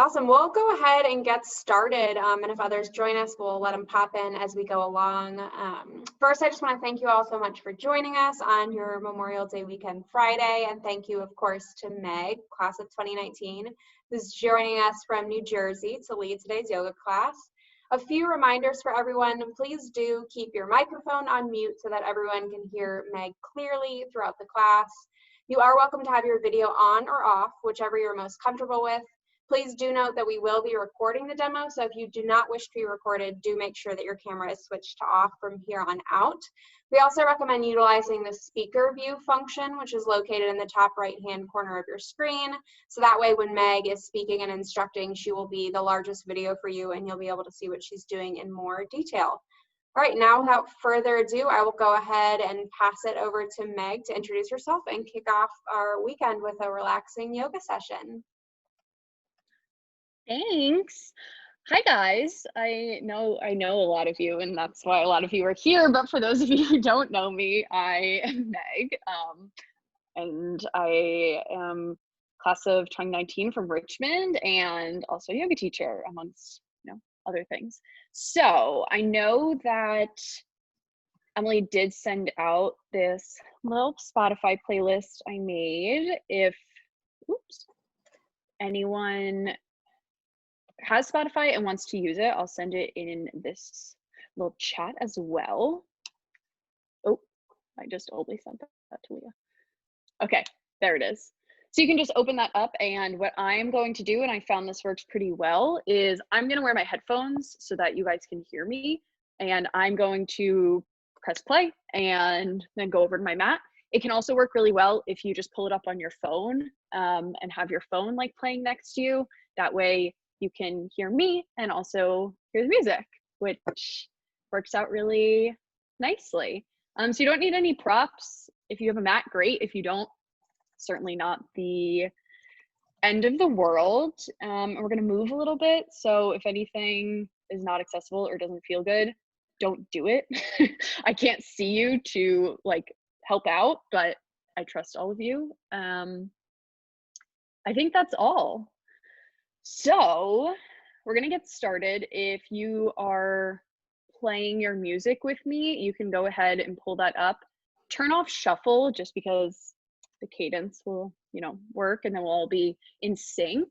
Awesome. We'll go ahead and get started. And if others join us, we'll let them pop in as we go along. First, I just want to thank you all so much for joining us on your Memorial Day weekend Friday. And thank you, of course, to Meg, class of 2019, who's joining us from New Jersey to lead today's yoga class. A few reminders for everyone. Please do keep your microphone on mute so that everyone can hear Meg clearly throughout the class. You are welcome to have your video on or off, whichever you're most comfortable with. Please do note that we will be recording the demo, so if you do not wish to be recorded, do make sure that your camera is switched to off from here on out. We also recommend utilizing the speaker view function, which is located in the top right-hand corner of your screen. So that way when Meg is speaking and instructing, she will be the largest video for you and you'll be able to see what she's doing in more detail. All right, now without further ado, I will go ahead and pass it over to Meg to introduce herself and kick off our weekend with a relaxing yoga session. Thanks. Hi guys. I know a lot of you, and that's why a lot of you are here. But for those of you who don't know me, I am Meg, and I am class of 2019 from Richmond, and also a yoga teacher, amongst other things. So I know that Emily did send out this little Spotify playlist I made. If anyone has Spotify and wants to use it, I'll send it in this little chat as well. Oh, I just only sent that to Leah. Okay, there it is. So you can just open that up, and what I'm going to do, and I found this works pretty well, is I'm gonna wear my headphones so that you guys can hear me, and I'm going to press play and then go over to my mat. It can also work really well if you just pull it up on your phone and have your phone like playing next to you. That way you can hear me and also hear the music, which works out really nicely. So you don't need any props. If you have a mat, great. If you don't, certainly not the end of the world. We're gonna move a little bit. So if anything is not accessible or doesn't feel good, don't do it. I can't see you to like help out, but I trust all of you. I think that's all. So we're gonna get started. If you are playing your music with me, you can go ahead and pull that up. Turn off shuffle just because the cadence will, work, and then we'll all be in sync.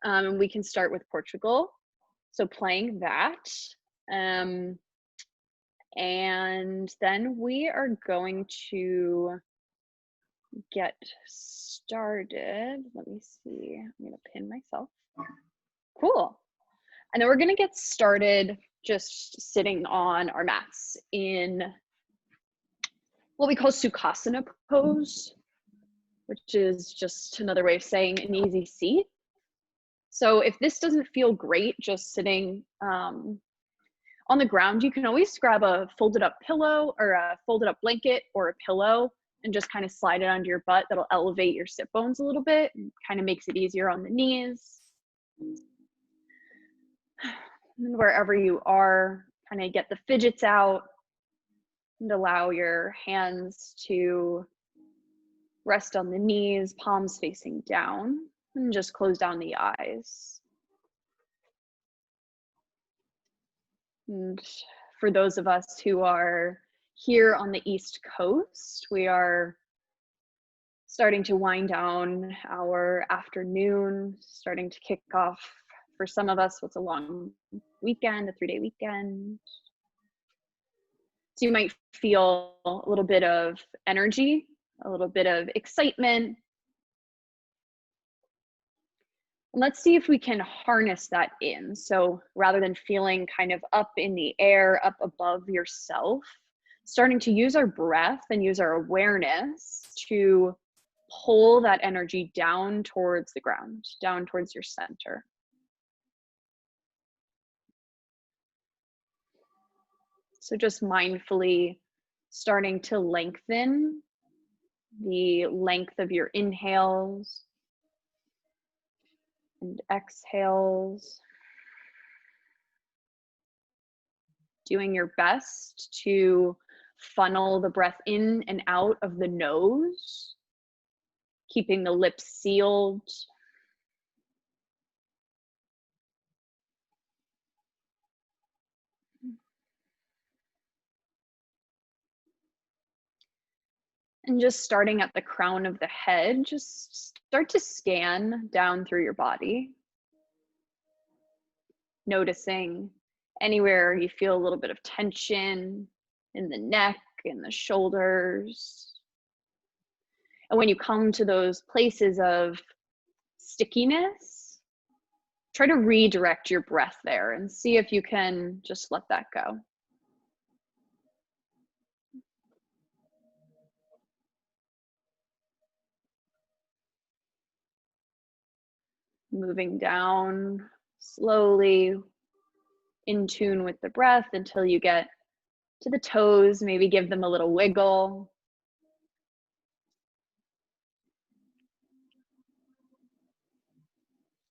And we can start with Portugal. So playing that. And then we are going to get started. Let me see. I'm gonna pin myself. Cool. And then we're gonna get started just sitting on our mats in what we call Sukhasana pose, which is just another way of saying an easy seat. So if this doesn't feel great, just sitting on the ground, you can always grab a folded up pillow or a folded up blanket or a pillow and just kind of slide it under your butt. That'll elevate your sit bones a little bit and kind of makes it easier on the knees. And wherever you are, kind of get the fidgets out and allow your hands to rest on the knees, palms facing down, and just close down the eyes. And for those of us who are here on the East Coast, we are starting to wind down our afternoon, starting to kick off, for some of us, what's a long weekend, a 3-day weekend. So you might feel a little bit of energy, a little bit of excitement. And let's see if we can harness that in. So rather than feeling kind of up in the air, up above yourself, starting to use our breath and use our awareness to pull that energy down towards the ground, down towards your center. So just mindfully starting to lengthen the length of your inhales and exhales. Doing your best to funnel the breath in and out of the nose, keeping the lips sealed. And just starting at the crown of the head, just start to scan down through your body, noticing anywhere you feel a little bit of tension in the neck, in the shoulders. And when you come to those places of stickiness, try to redirect your breath there and see if you can just let that go. Moving down slowly in tune with the breath until you get to the toes, maybe give them a little wiggle.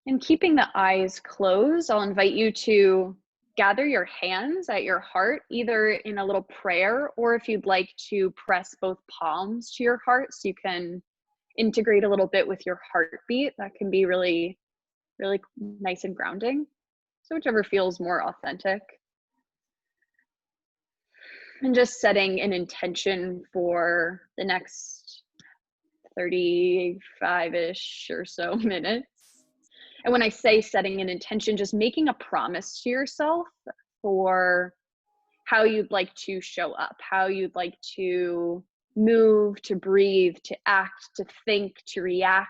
And keeping the eyes closed, I'll invite you to gather your hands at your heart, either in a little prayer, or if you'd like to press both palms to your heart so you can integrate a little bit with your heartbeat. That can be really, really nice and grounding. So whichever feels more authentic. And just setting an intention for the next 35-ish or so minutes. And when I say setting an intention, just making a promise to yourself for how you'd like to show up, how you'd like to move, to breathe, to act, to think, to react,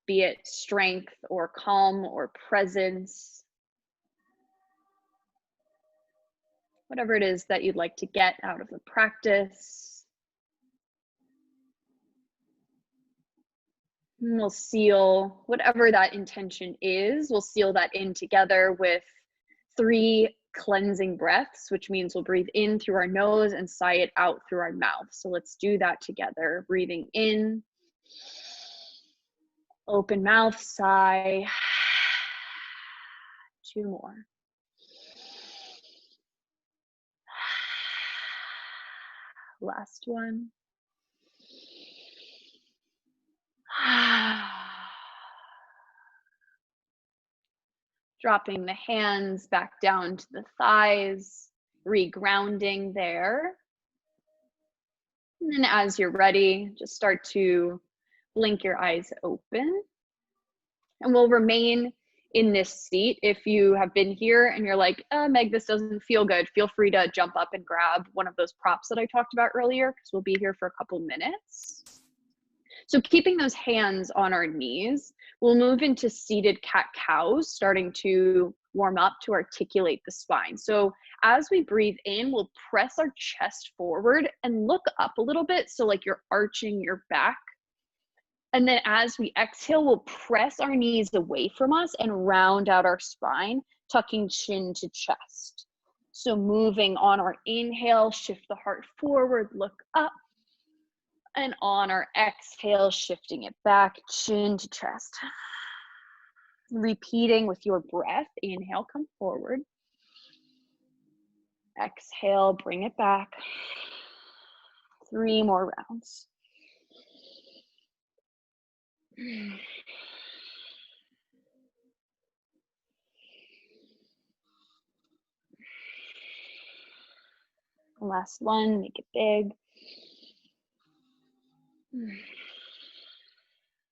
be it strength or calm or presence, whatever it is that you'd like to get out of the practice. And we'll seal whatever that intention is, we'll seal that in together with 3 cleansing breaths, which means we'll breathe in through our nose and sigh it out through our mouth. So let's do that together. Breathing in, open mouth, sigh. 2 more. Last one. Dropping the hands back down to the thighs, regrounding there. And then as you're ready, just start to blink your eyes open. And we'll remain in this seat. If you have been here and you're like, Meg, this doesn't feel good, feel free to jump up and grab one of those props that I talked about earlier, because we'll be here for a couple minutes. So keeping those hands on our knees, we'll move into seated cat-cows, starting to warm up to articulate the spine. So as we breathe in, we'll press our chest forward and look up a little bit, so like you're arching your back. And then as we exhale, we'll press our knees away from us and round out our spine, tucking chin to chest. So moving on our inhale, shift the heart forward, look up. And on our exhale, shifting it back, chin to chest. Repeating with your breath. Inhale, come forward. Exhale, bring it back. 3 more rounds. Last one, make it big.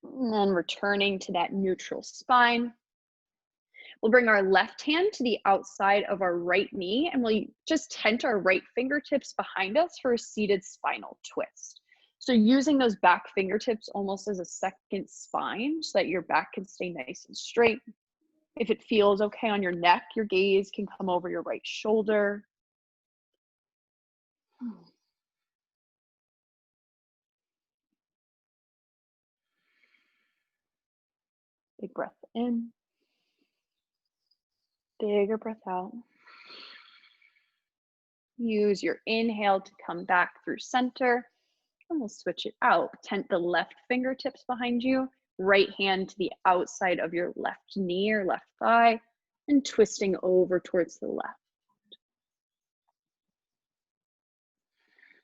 And then returning to that neutral spine. We'll bring our left hand to the outside of our right knee, and we'll just tent our right fingertips behind us for a seated spinal twist. So using those back fingertips almost as a second spine so that your back can stay nice and straight. If it feels okay on your neck, your gaze can come over your right shoulder. Big breath in. Bigger breath out. Use your inhale to come back through center. And we'll switch it out. Tent the left fingertips behind you. Right hand to the outside of your left knee or left thigh. And twisting over towards the left.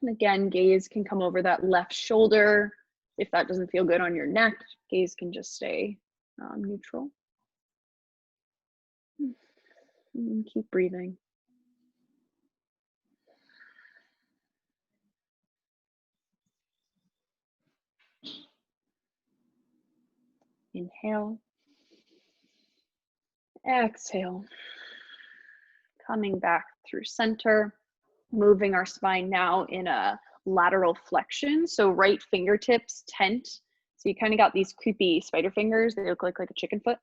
And again, gaze can come over that left shoulder. If that doesn't feel good on your neck, gaze can just stay neutral. And keep breathing. Inhale. Exhale. Coming back through center, moving our spine now in a lateral flexion. So right fingertips tent. So you kind of got these creepy spider fingers. They look like a chicken foot.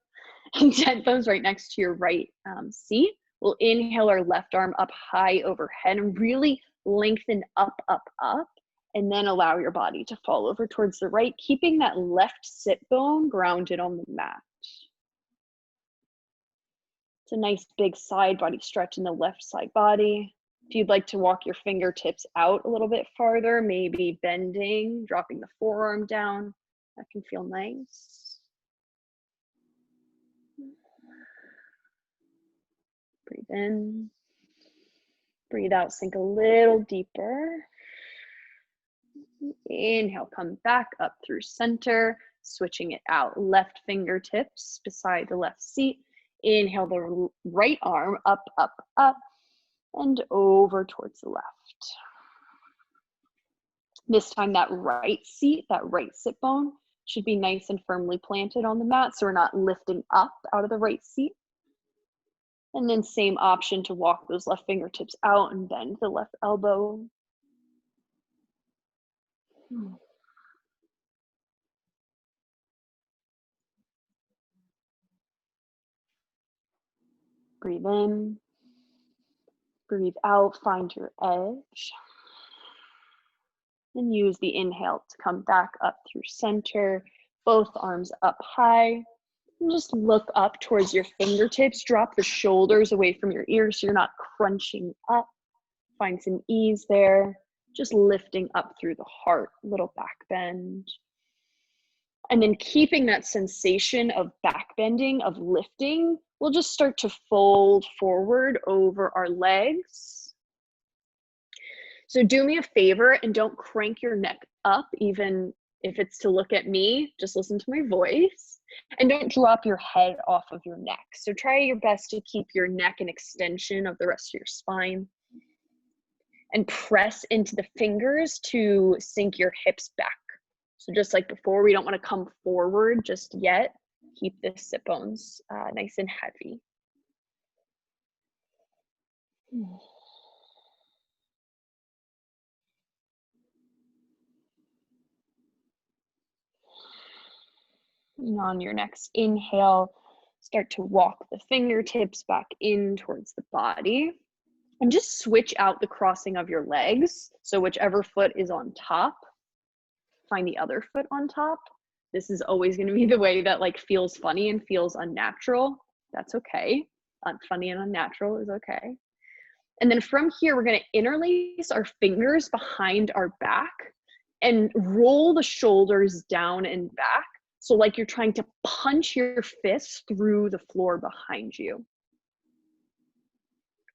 And tent those right next to your right seat. We'll inhale our left arm up high overhead and really lengthen up, up, up. And then allow your body to fall over towards the right, keeping that left sit bone grounded on the mat. It's a nice big side body stretch in the left side body. If you'd like to walk your fingertips out a little bit farther, maybe bending, dropping the forearm down, that can feel nice. Breathe in, breathe out, sink a little deeper. Inhale, come back up through center, switching it out. Left fingertips beside the left seat. Inhale the right arm up, up, up, and over towards the left. This time that right seat, that right sit bone should be nice and firmly planted on the mat so we're not lifting up out of the right seat. And then same option to walk those left fingertips out and bend the left elbow. Breathe in, breathe out, find your edge. And use the inhale to come back up through center, both arms up high. And just look up towards your fingertips, drop the shoulders away from your ears so you're not crunching up. Find some ease there, just lifting up through the heart, little back bend. And then keeping that sensation of back bending, of lifting, we'll just start to fold forward over our legs. So do me a favor and don't crank your neck up, even if it's to look at me, just listen to my voice. And don't drop your head off of your neck. So try your best to keep your neck an extension of the rest of your spine. And press into the fingers to sink your hips back. So just like before, we don't want to come forward just yet. Keep the sit bones nice and heavy. And on your next inhale, start to walk the fingertips back in towards the body. And just switch out the crossing of your legs. So whichever foot is on top, find the other foot on top. This is always going to be the way that like feels funny and feels unnatural. That's okay. Funny and unnatural is okay. And then from here, we're going to interlace our fingers behind our back and roll the shoulders down and back. So like you're trying to punch your fists through the floor behind you.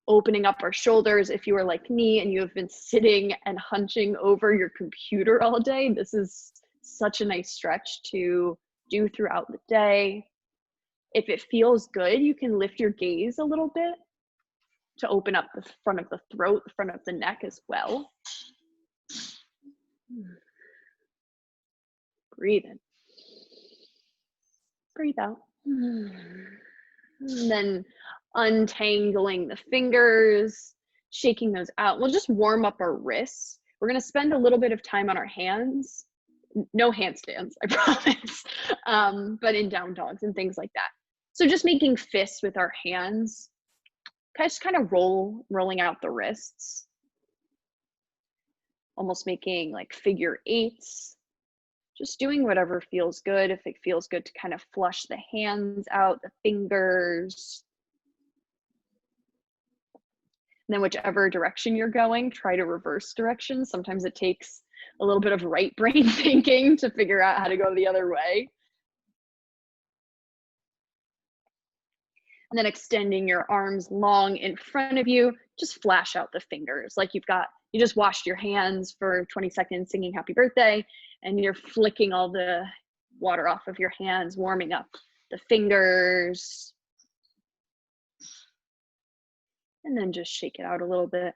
Opening up our shoulders. If you are like me and you have been sitting and hunching over your computer all day, this is such a nice stretch to do throughout the day. If it feels good, you can lift your gaze a little bit to open up the front of the throat, the front of the neck as well. Breathe in. Breathe out. And then untangling the fingers, shaking those out. We'll just warm up our wrists. We're going to spend a little bit of time on our hands. No handstands, I promise, but in down dogs and things like that. So just making fists with our hands, just kind of rolling out the wrists, almost making like figure eights. Just doing whatever feels good. If it feels good to kind of flush the hands out, the fingers. And then whichever direction you're going, try to reverse direction. Sometimes it takes a little bit of right brain thinking to figure out how to go the other way. And then extending your arms long in front of you, just flash out the fingers like you just washed your hands for 20 seconds singing happy birthday, and you're flicking all the water off of your hands, warming up the fingers. And then just shake it out a little bit.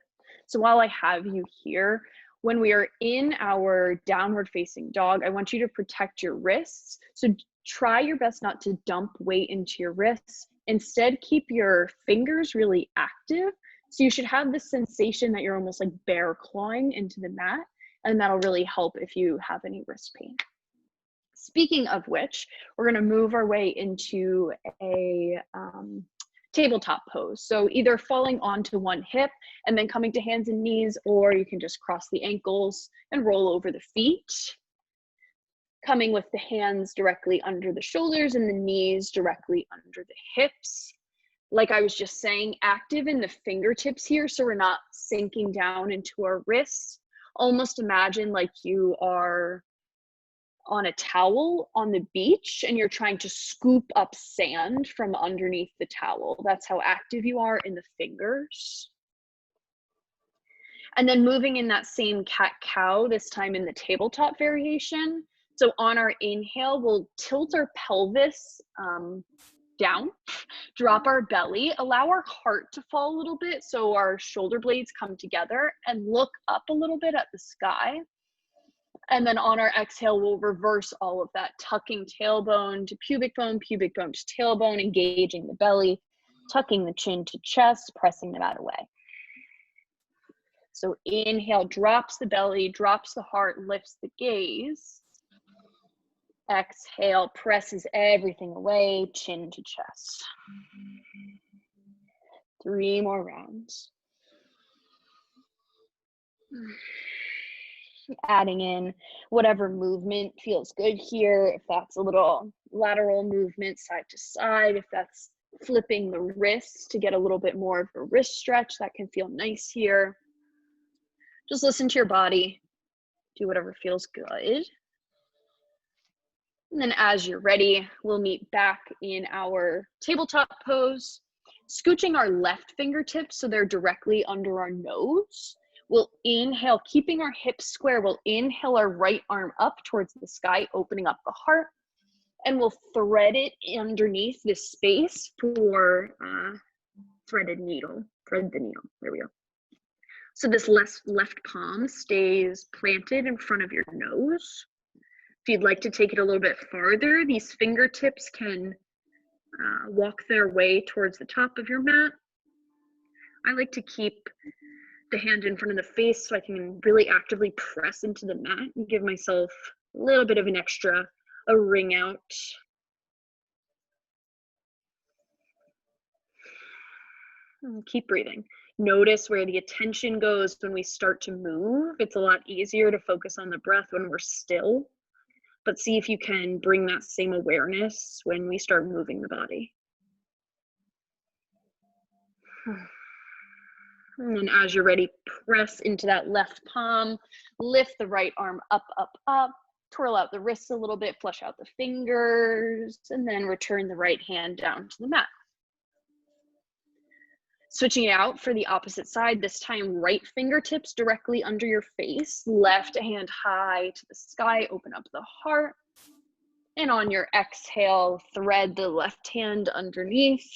So while I have you here, when we are in our downward facing dog, I want you to protect your wrists. So try your best not to dump weight into your wrists. Instead, keep your fingers really active. So you should have this sensation that you're almost like bear clawing into the mat, and that'll really help if you have any wrist pain. Speaking of which, we're going to move our way into a tabletop pose. So either falling onto one hip and then coming to hands and knees, or you can just cross the ankles and roll over the feet. Coming with the hands directly under the shoulders and the knees directly under the hips. Like I was just saying, active in the fingertips here, so we're not sinking down into our wrists. Almost imagine like you are on a towel on the beach and you're trying to scoop up sand from underneath the towel. That's how active you are in the fingers. And then moving in that same cat-cow, this time in the tabletop variation. So on our inhale, we'll tilt our pelvis down, drop our belly, allow our heart to fall a little bit so our shoulder blades come together, and look up a little bit at the sky. And then on our exhale, we'll reverse all of that, tucking tailbone to pubic bone to tailbone, engaging the belly, tucking the chin to chest, pressing the mat away. So inhale, drops the belly, drops the heart, lifts the gaze. Exhale, presses everything away, chin to chest. 3 more rounds. Adding in whatever movement feels good here. If that's a little lateral movement side to side, if that's flipping the wrists to get a little bit more of a wrist stretch, that can feel nice here. Just listen to your body. Do whatever feels good. And then as you're ready, we'll meet back in our tabletop pose, scooching our left fingertips so they're directly under our nose. We'll inhale, keeping our hips square. We'll inhale our right arm up towards the sky, opening up the heart, and we'll thread it underneath this space for thread the needle. There we go. So this left palm stays planted in front of your nose. If you'd like to take it a little bit farther, these fingertips can walk their way towards the top of your mat. I like to keep the hand in front of the face so I can really actively press into the mat and give myself a little bit of an extra, a ring out. And keep breathing. Notice where the attention goes when we start to move. It's a lot easier to focus on the breath when we're still, but see if you can bring that same awareness when we start moving the body. And then as you're ready, press into that left palm, lift the right arm up, up, up, twirl out the wrists a little bit, flush out the fingers, and then return the right hand down to the mat. Switching it out for the opposite side, this time right fingertips directly under your face, left hand high to the sky, open up the heart. And on your exhale, thread the left hand underneath.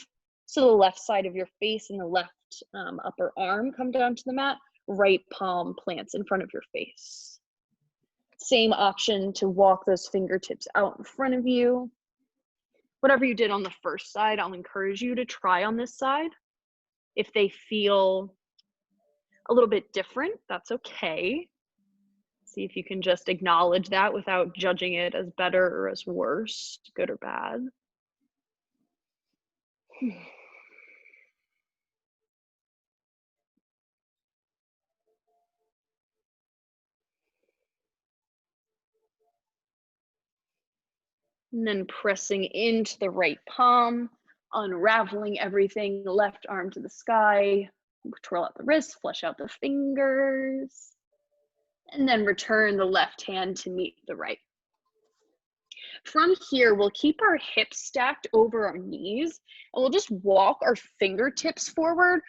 So the left side of your face and the left upper arm come down to the mat, right palm plants in front of your face. Same option to walk those fingertips out in front of you. Whatever you did on the first side, I'll encourage you to try on this side. If they feel a little bit different, that's okay. See if you can just acknowledge that without judging it as better or as worse, good or bad. And then pressing into the right palm, unraveling everything, left arm to the sky, twirl out the wrists, flush out the fingers, and then return the left hand to meet the right. From here, we'll keep our hips stacked over our knees, and we'll just walk our fingertips forward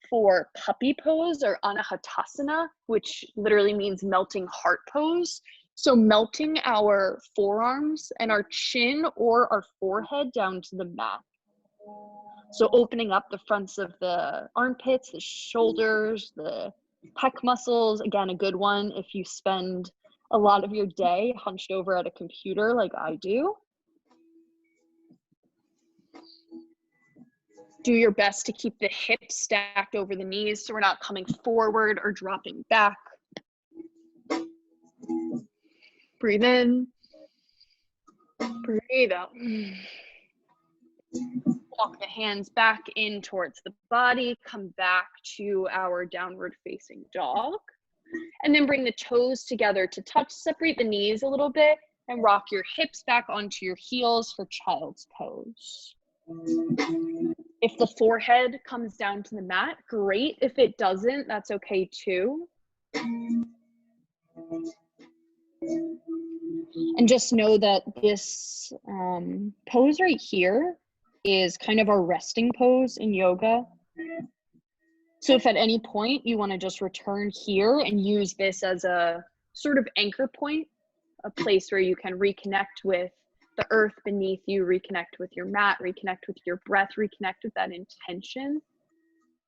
for puppy pose or anahatasana, which literally means melting heart pose. So melting our forearms and our chin or our forehead down to the mat. So opening up the fronts of the armpits, the shoulders, the Pec muscles, again, a good one if you spend a lot of your day hunched over at a computer like I do. Do your best to keep the hips stacked over the knees so we're not coming forward or dropping back. Breathe in. Breathe out. Walk the hands back in towards the body. Come back to our downward facing dog. And then bring the toes together to touch. Separate the knees a little bit and rock your hips back onto your heels for child's pose. If the forehead comes down to the mat, great. If it doesn't, that's okay too. And just know that this pose right here is kind of our resting pose in yoga. So if at any point you want to just return here and use this as a sort of anchor point, a place where you can reconnect with the earth beneath you, reconnect with your mat, reconnect with your breath, reconnect with that intention.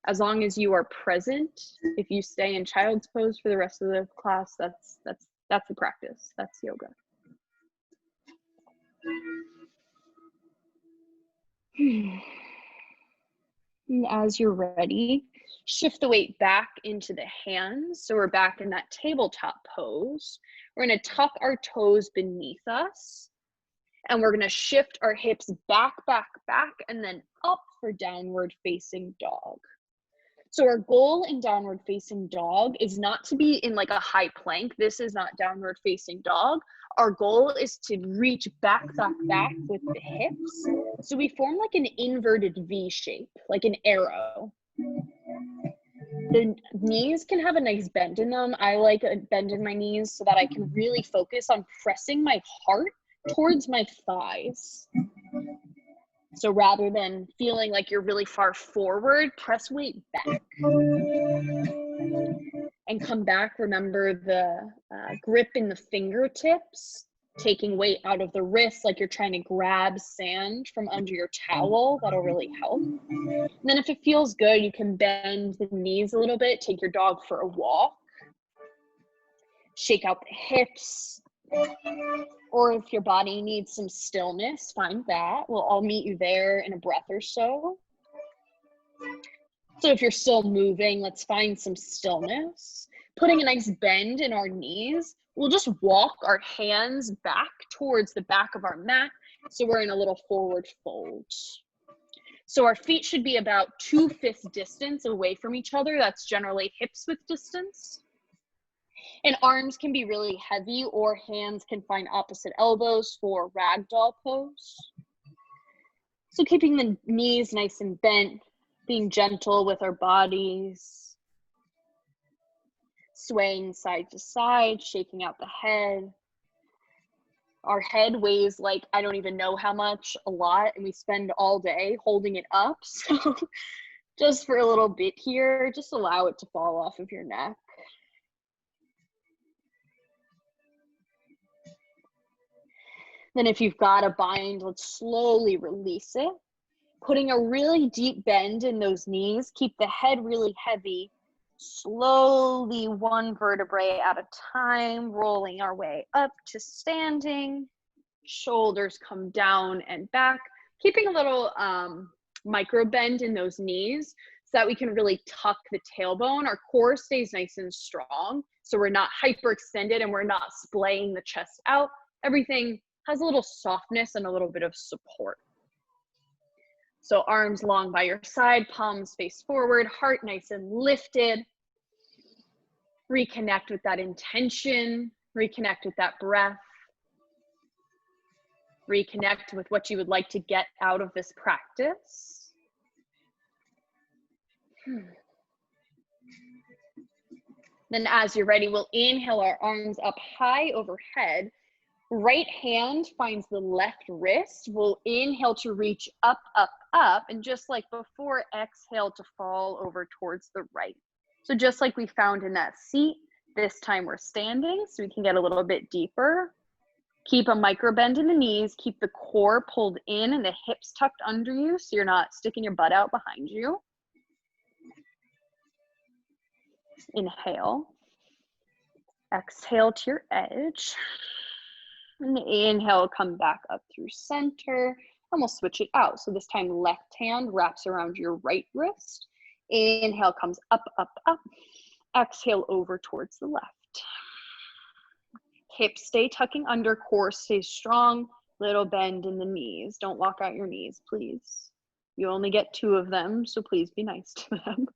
As long as you are present, if you stay in child's pose for the rest of the class, that's the practice. That's yoga. And as you're ready, shift the weight back into the hands. So we're back in that tabletop pose. We're going to tuck our toes beneath us. And we're going to shift our hips back, back, back, and then up for downward facing dog. So our goal in downward facing dog is not to be in like a high plank. This is not downward facing dog. Our goal is to reach back, back, back with the hips. So we form like an inverted V shape, like an arrow. The knees can have a nice bend in them. I like a bend in my knees so that I can really focus on pressing my heart towards my thighs. So rather than feeling like you're really far forward, press weight back. And come back, remember the grip in the fingertips, taking weight out of the wrist like you're trying to grab sand from under your towel. That'll really help. And then if it feels good, you can bend the knees a little bit, take your dog for a walk. Shake out the hips. Or if your body needs some stillness, find that. We'll all meet you there in a breath or so. So if you're still moving, let's find some stillness. Putting a nice bend in our knees. We'll just walk our hands back towards the back of our mat. So we're in a little forward fold. So our feet should be about 2/5 distance away from each other. That's generally hips width distance. And arms can be really heavy, or hands can find opposite elbows for ragdoll pose. So keeping the knees nice and bent, being gentle with our bodies, swaying side to side, shaking out the head. Our head weighs like, I don't even know how much, a lot, and we spend all day holding it up. So just for a little bit here, just allow it to fall off of your neck. Then if you've got a bind, let's slowly release it. Putting a really deep bend in those knees, keep the head really heavy. Slowly, one vertebrae at a time, rolling our way up to standing. Shoulders come down and back. Keeping a little micro bend in those knees so that we can really tuck the tailbone. Our core stays nice and strong, so we're not hyperextended and we're not splaying the chest out. Everything has a little softness and a little bit of support. So arms long by your side, palms face forward, heart nice and lifted. Reconnect with that intention, reconnect with that breath. Reconnect with what you would like to get out of this practice. Then as you're ready, we'll inhale our arms up high overhead. Right hand finds the left wrist. We'll inhale to reach up, up, up. And just like before, exhale to fall over towards the right. So just like we found in that seat, this time we're standing so we can get a little bit deeper. Keep a micro bend in the knees. Keep the core pulled in and the hips tucked under you so you're not sticking your butt out behind you. Inhale. Exhale to your edge. And inhale, come back up through center. And we'll switch it out. So this time, left hand wraps around your right wrist. Inhale comes up, up, up. Exhale over towards the left. Hips stay tucking under, core stays strong. Little bend in the knees. Don't walk out your knees, please. You only get 2 of them, so please be nice to them.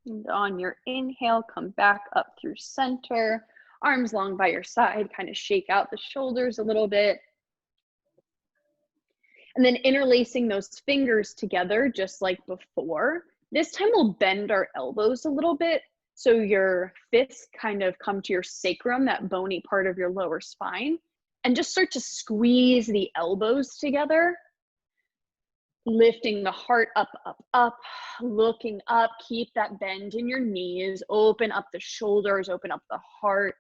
And on your inhale, come back up through center. Arms long by your side, kind of shake out the shoulders a little bit. And then interlacing those fingers together, just like before. This time we'll bend our elbows a little bit, so your fists kind of come to your sacrum, that bony part of your lower spine, and just start to squeeze the elbows together. Lifting the heart up, up, up, looking up, keep that bend in your knees, open up the shoulders, open up the heart.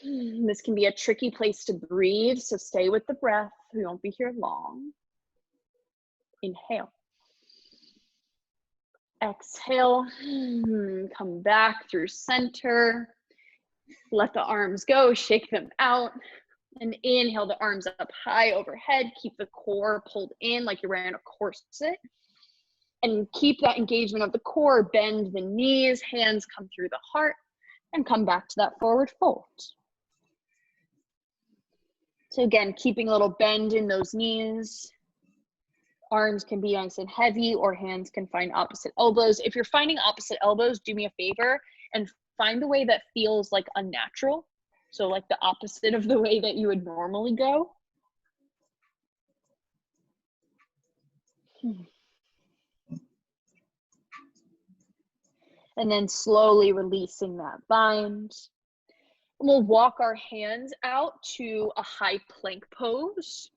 This can be a tricky place to breathe, so stay with the breath. We won't be here long. Inhale. Exhale, come back through center. Let the arms go, shake them out. And inhale the arms up high overhead. Keep the core pulled in like you're wearing a corset. And keep that engagement of the core. Bend the knees, hands come through the heart, and come back to that forward fold. So again, keeping a little bend in those knees. Arms can be nice and heavy, or hands can find opposite elbows. If you're finding opposite elbows, do me a favor and find the way that feels like unnatural. So like the opposite of the way that you would normally go. And then slowly releasing that bind. And we'll walk our hands out to a high plank pose.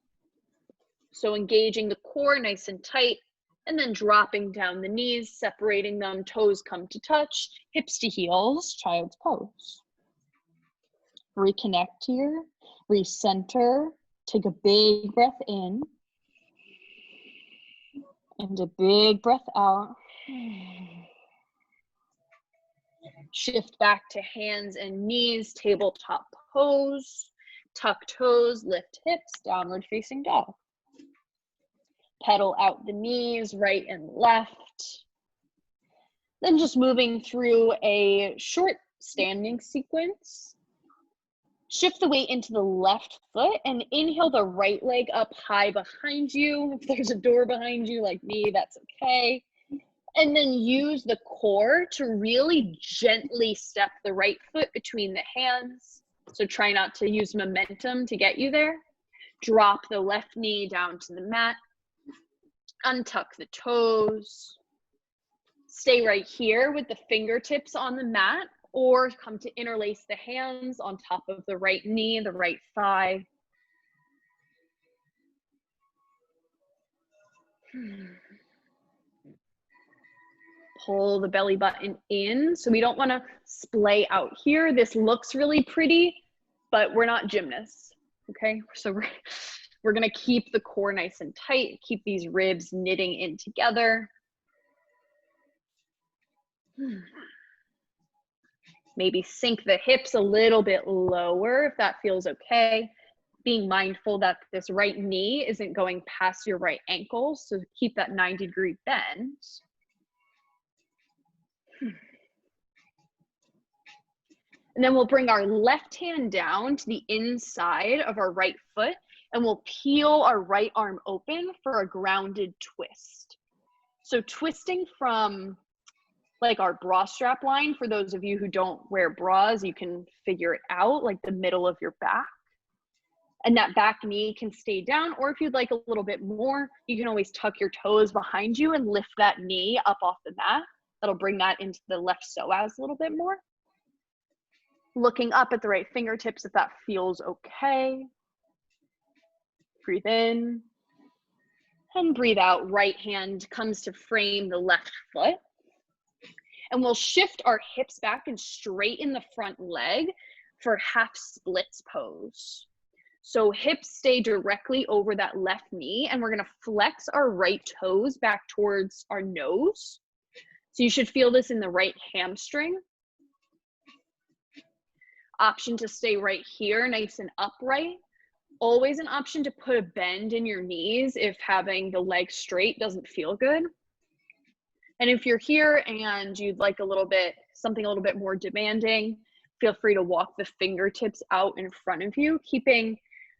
So engaging the core nice and tight, and then dropping down the knees, separating them, toes come to touch, hips to heels, child's pose. Reconnect here, recenter, take a big breath in, and a big breath out. Shift back to hands and knees, tabletop pose, tuck toes, lift hips, downward facing dog. Pedal out the knees, right and left. Then just moving through a short standing sequence. Shift the weight into the left foot and inhale the right leg up high behind you. If there's a door behind you like me, that's okay. And then use the core to really gently step the right foot between the hands. So try not to use momentum to get you there. Drop the left knee down to the mat. Untuck the toes. Stay right here with the fingertips on the mat, or come to interlace the hands on top of the right knee, the right thigh. Pull the belly button in. So we don't want to splay out here. This looks really pretty, but we're not gymnasts, okay? So we're going to keep the core nice and tight, keep these ribs knitting in together. Maybe sink the hips a little bit lower if that feels okay. Being mindful that this right knee isn't going past your right ankle, so keep that 90-degree bend. And then we'll bring our left hand down to the inside of our right foot, and we'll peel our right arm open for a grounded twist. So twisting from like our bra strap line, for those of you who don't wear bras, you can figure it out, like the middle of your back. And that back knee can stay down, or if you'd like a little bit more, you can always tuck your toes behind you and lift that knee up off the mat. That'll bring that into the left psoas a little bit more. Looking up at the right fingertips if that feels okay. Breathe in and breathe out. Right hand comes to frame the left foot. And we'll shift our hips back and straighten the front leg for half splits pose. So hips stay directly over that left knee, and we're gonna flex our right toes back towards our nose. So you should feel this in the right hamstring. Option to stay right here, nice and upright. Always an option to put a bend in your knees if having the leg straight doesn't feel good. And if you're here and you'd like something a little bit more demanding, feel free to walk the fingertips out in front of you, keeping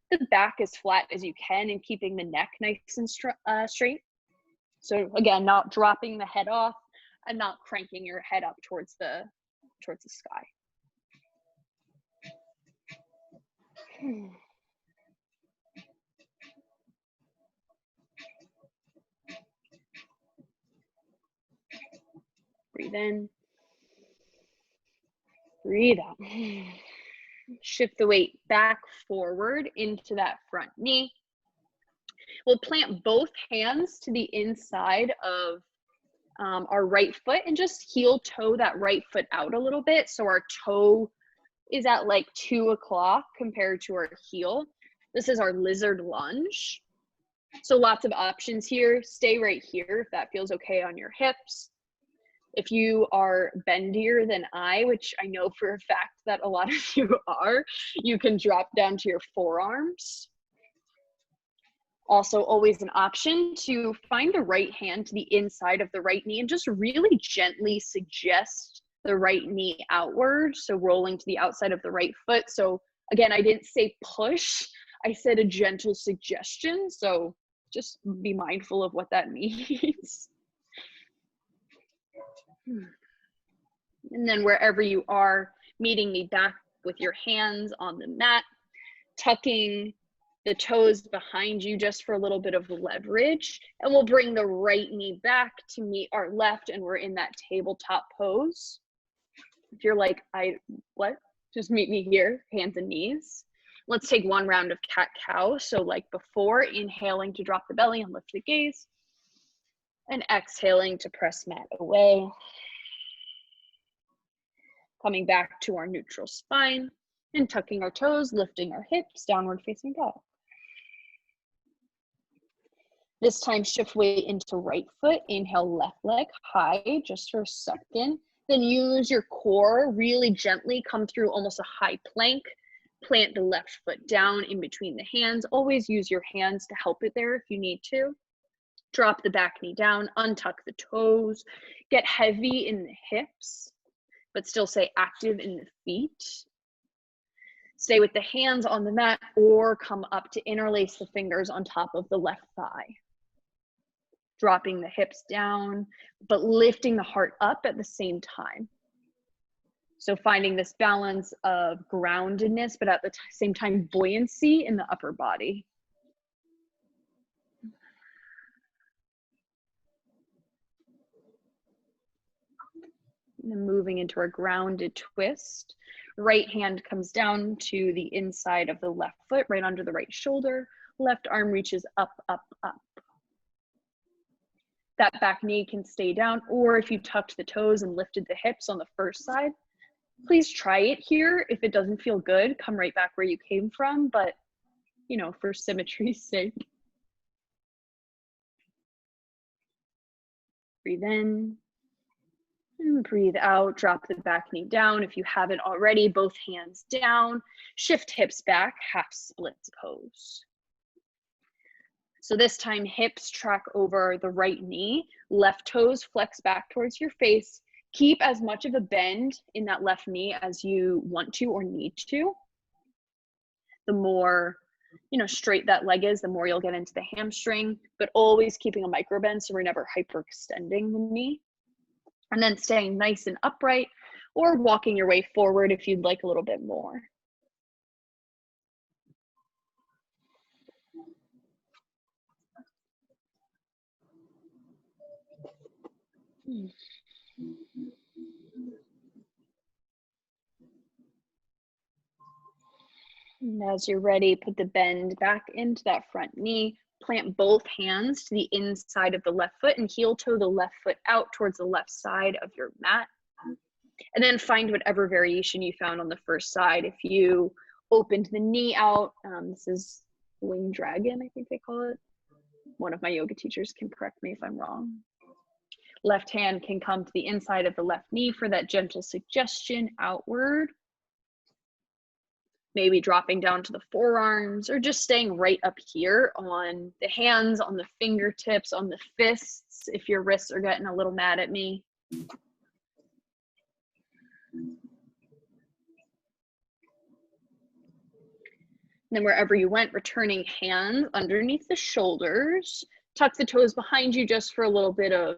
the back as flat as you can and keeping the neck nice and straight. So again, not dropping the head off and not cranking your head up towards the sky. Breathe in, breathe out. Shift the weight back forward into that front knee. We'll plant both hands to the inside of our right foot and just heel toe that right foot out a little bit. So our toe is at like 2 o'clock compared to our heel. This is our lizard lunge. So lots of options here. Stay right here if that feels okay on your hips. If you are bendier than I, which I know for a fact that a lot of you are, you can drop down to your forearms. Also always an option to find the right hand to the inside of the right knee and just really gently suggest the right knee outward. So rolling to the outside of the right foot. So again, I didn't say push, I said a gentle suggestion. So just be mindful of what that means. And then wherever you are, meeting me back with your hands on the mat, tucking the toes behind you just for a little bit of leverage. And we'll bring the right knee back to meet our left, and we're in that tabletop pose. If you're like, what? Just meet me here, hands and knees. Let's take one round of cat-cow. So like before, inhaling to drop the belly and lift the gaze. And exhaling to press mat away. Coming back to our neutral spine and tucking our toes, lifting our hips, downward facing dog. This time, shift weight into right foot. Inhale, left leg high, just for a second. Then use your core, really gently come through almost a high plank. Plant the left foot down in between the hands. Always use your hands to help it there if you need to. Drop the back knee down, untuck the toes, get heavy in the hips, but still stay active in the feet. Stay with the hands on the mat or come up to interlace the fingers on top of the left thigh. Dropping the hips down, but lifting the heart up at the same time. So finding this balance of groundedness, but at the same time, buoyancy in the upper body. And then moving into our grounded twist. Right hand comes down to the inside of the left foot, right under the right shoulder. Left arm reaches up, up, up. That back knee can stay down, or if you tucked the toes and lifted the hips on the first side, please try it here. If it doesn't feel good, come right back where you came from, but you know, for symmetry's sake. Breathe in. And breathe out, drop the back knee down. If you haven't already, both hands down. Shift hips back, half splits pose. So this time, hips track over the right knee. Left toes flex back towards your face. Keep as much of a bend in that left knee as you want to or need to. The more straight that leg is, the more you'll get into the hamstring, but always keeping a micro bend so we're never hyperextending the knee. And then staying nice and upright or walking your way forward if you'd like a little bit more. And as you're ready, put the bend back into that front knee. Plant both hands to the inside of the left foot and heel toe the left foot out towards the left side of your mat. And then find whatever variation you found on the first side. If you opened the knee out. This is wing dragon, I think they call it. One of my yoga teachers can correct me if I'm wrong. Left hand can come to the inside of the left knee for that gentle suggestion outward. Maybe dropping down to the forearms or just staying right up here on the hands, on the fingertips, on the fists, if your wrists are getting a little mad at me. And then wherever you went, returning hands underneath the shoulders. Tuck the toes behind you just for a little bit of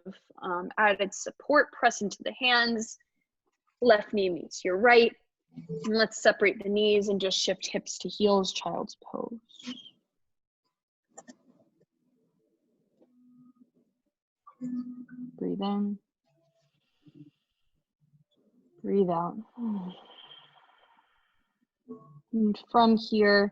added support. Press into the hands. Left knee meets your right. And let's separate the knees and just shift hips to heels, child's pose. Breathe in. Breathe out. And from here,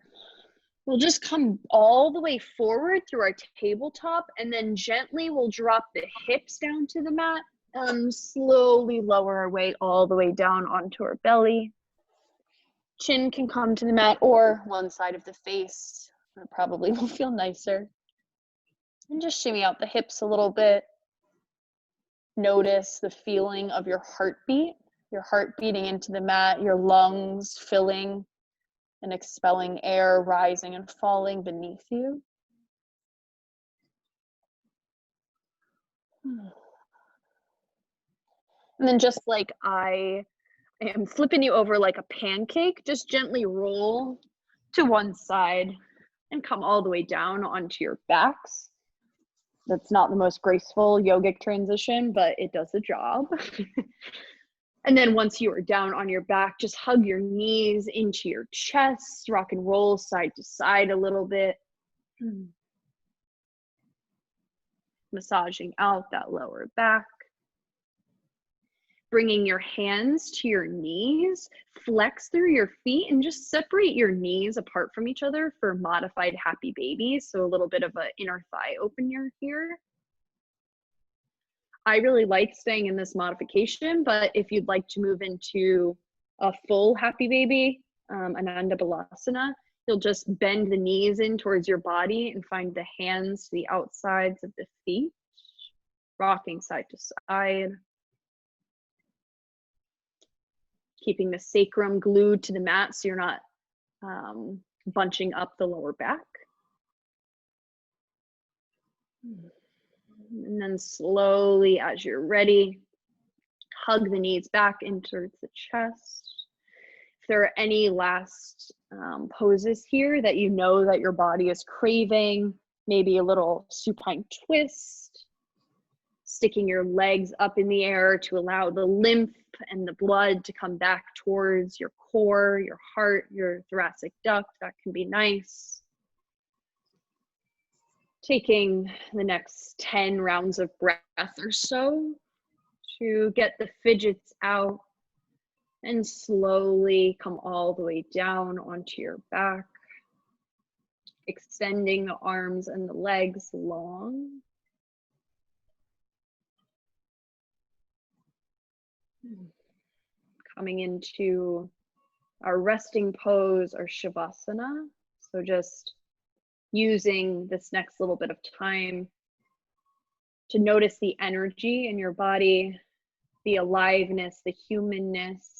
we'll just come all the way forward through our tabletop, and then gently we'll drop the hips down to the mat and slowly lower our way all the way down onto our belly. Chin can come to the mat or one side of the face. That probably will feel nicer. And just shimmy out the hips a little bit. Notice the feeling of your heartbeat beating into the mat, your lungs filling and expelling air, rising and falling beneath you. And then just like I am flipping you over like a pancake, just gently roll to one side and come all the way down onto your backs. That's not the most graceful yogic transition, but it does the job. And then once you are down on your back, just hug your knees into your chest, rock and roll side to side a little bit. Massaging out that lower back. Bringing your hands to your knees, flex through your feet and just separate your knees apart from each other for modified happy baby. So a little bit of an inner thigh opener here. I really like staying in this modification, but if you'd like to move into a full happy baby, Ananda Balasana, you'll just bend the knees in towards your body and find the hands to the outsides of the feet, rocking side to side. Keeping the sacrum glued to the mat so you're not bunching up the lower back. And then slowly, as you're ready, hug the knees back in towards the chest. If there are any last poses here that you know that your body is craving, maybe a little supine twist, sticking your legs up in the air to allow the lymph and the blood to come back towards your core, your heart, your thoracic duct, that can be nice. Taking the next 10 rounds of breath or so to get the fidgets out and slowly come all the way down onto your back, extending the arms and the legs long. Coming into our resting pose, our Shavasana. So just using this next little bit of time to notice the energy in your body, the aliveness, the humanness.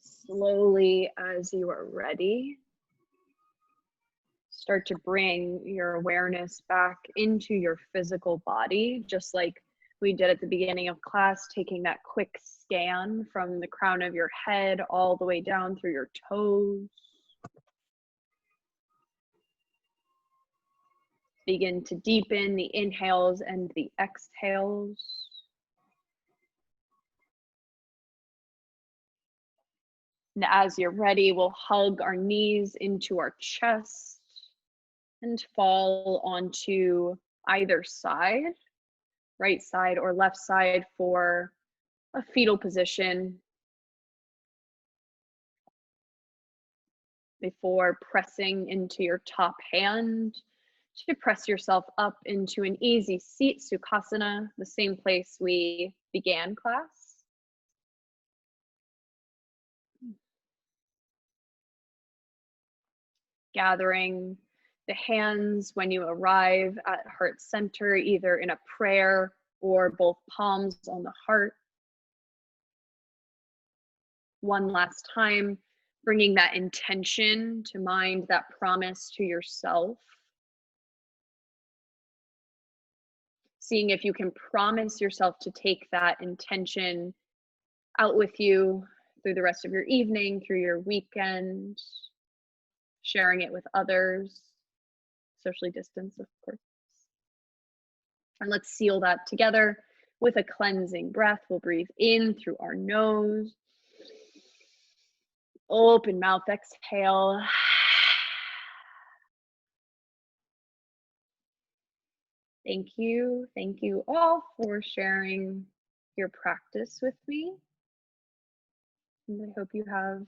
Slowly, as you are ready, start to bring your awareness back into your physical body, just like we did at the beginning of class, taking that quick scan from the crown of your head all the way down through your toes. Begin to deepen the inhales and the exhales. And as you're ready, we'll hug our knees into our chest and fall onto either side, right side or left side, for a fetal position before pressing into your top hand to press yourself up into an easy seat, Sukhasana, the same place we began class. Gathering the hands when you arrive at heart center, either in a prayer or both palms on the heart. One last time, bringing that intention to mind, that promise to yourself. Seeing if you can promise yourself to take that intention out with you through the rest of your evening, through your weekend, sharing it with others, socially distanced, of course. And let's seal that together with a cleansing breath. We'll breathe in through our nose. Open mouth, exhale. Thank you all for sharing your practice with me. And I hope you have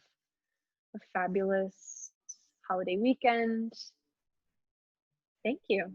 a fabulous holiday weekend. Thank you.